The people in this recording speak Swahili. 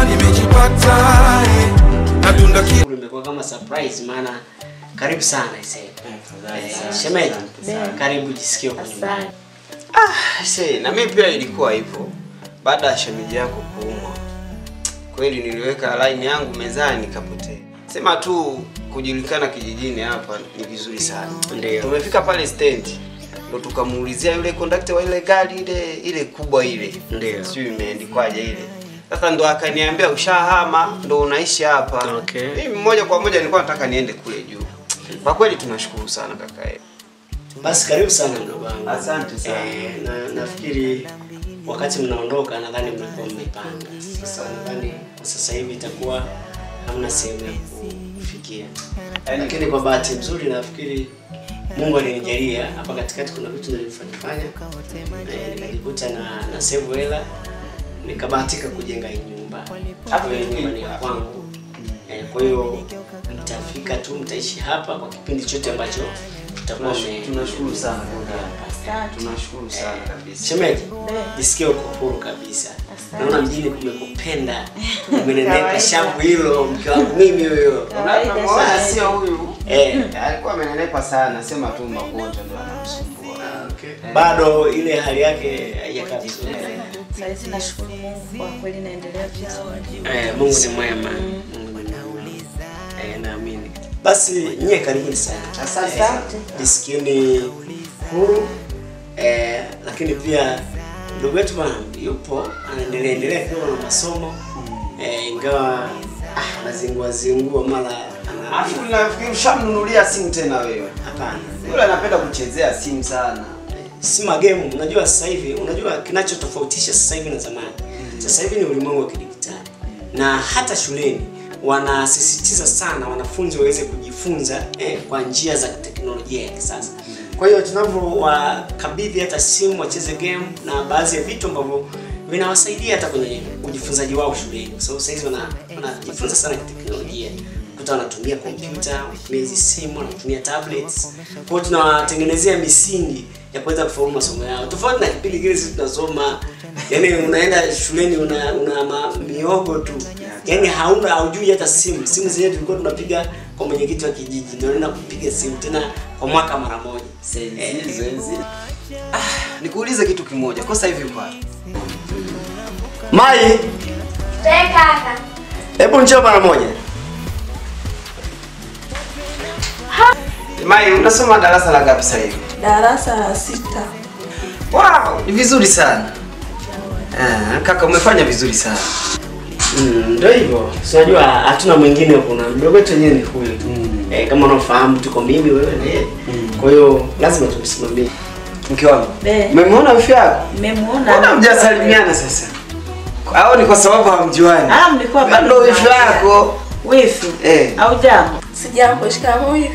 nimejipata natunda kitu imekuwa kama surprise maana karibu sana ise. Shemeji, karibu jisikie kwa nyumbani. Na mimi pia ilikuwa hivyo. Baada ya shemeji yako kuumwa. Kweli niliweka line yangu mezani nikapotea. Sema tu kujulikana kijijini hapa ni vizuri sana. Ndio. Tumefika pale stand. Ndo tukamuulizia yule conductor wa ile gari ile kubwa ile. Ndio. Sio imeandikwaje ile. Sasa ndo akaniambia ushahama ndo unaishi hapa. Okay. Mimi moja kwa moja nilikuwa nataka niende kule juu. Kwa kweli tunashukuru sana kaka yetu. Basi karibu sana ndugu wangu. Asante sana. Nafikiri wakati mnaondoka nadhani mlikuwa mmepanga. Sasa hivi itakuwa hamna sehemu ya kufikia. Lakini kwa bahati nzuri nafikiri Mungu alinijalia hapa katikati kuna vitu nilifanya. Nikajikuta na save hela nikabahatika kujenga hii nyumba. Hapo hii nyumba ni ya kwangu. Kwa hiyo mtafika tu mtaishi hapa kwa kipindi chote ambacho tutakuwa. Tunashukuru sana tunashukuru sana kabisa. Shemeji, jisikie uko huru kabisa. Naona mjini kumekupenda. Umenenepa shavu hilo mke wangu mimi huyo. Unaona sio huyu. Alikuwa amenenepa sana, sema tu magonjwa ndio yanamsumbua. Bado ile hali yake haijakaa vizuri. Sasa nashukuru Mungu kwa kweli naendelea vizuri. Mungu ni mwema. Naamini. Basi nyie karibuni sana. Asante. Jisikieni huru. Lakini pia ndugu wetu bwana yupo anaendelea kidogo na masomo. Ingawa anazingua mara Afu nafikiri ushamnunulia simu tena wewe. Hapana. Yule anapenda kuchezea simu sana. Si magemu, unajua sasa hivi, unajua kinachotofautisha sasa hivi na zamani. Sasa hivi ni ulimwengu wa kidijitali. Na hata shuleni wanasisitiza sana wanafunzi waweze kujifunza kwa njia za teknolojia ya kisasa. Kwa hiyo tunapowakabidhi hata simu wacheze game na baadhi ya vitu ambavyo vinawasaidia hata kwenye ujifunzaji wao shuleni. Kwa sababu sasa hivi wanajifunza sana teknolojia. Kuta wanatumia kompyuta, wanatumia hizi simu, wanatumia tablets. Kwa hiyo tunawatengenezea misingi ya kuweza kufaulu masomo yao. Tofauti na kipindi kile sisi tunasoma, yani unaenda shuleni una miogo tu. Yani haujui hata simu. Simu zenyewe tulikuwa tunapiga kwa mwenyekiti wa kijiji. Ndio unaenda kupiga simu tena kwa mwaka mara moja. Nikuulize kitu kimoja. Kwa sasa hivi uko wapi? Mai, Kaka. hebu njoo mara moja. Mai, unasoma darasa la ngapi sasa hivi? Darasa la 6. Wow, ni vizuri sana. Kaka umefanya vizuri sana. Ndio hivyo. Unajua hatuna mwingine kuna mdogo wetu yeye ni huyu. Kama unafahamu tuko mimi wewe na yeye. Kwa hiyo lazima tumsimamie. Mke wangu. Umemwona wifi yako? Nimemuona. Mbona mjasalimiana sasa? Au ni kwa sababu hamjuani? Mlikuwa bado ndio wifi yako. Wifi. Au jambo? Sijambo, shikamoo wifi.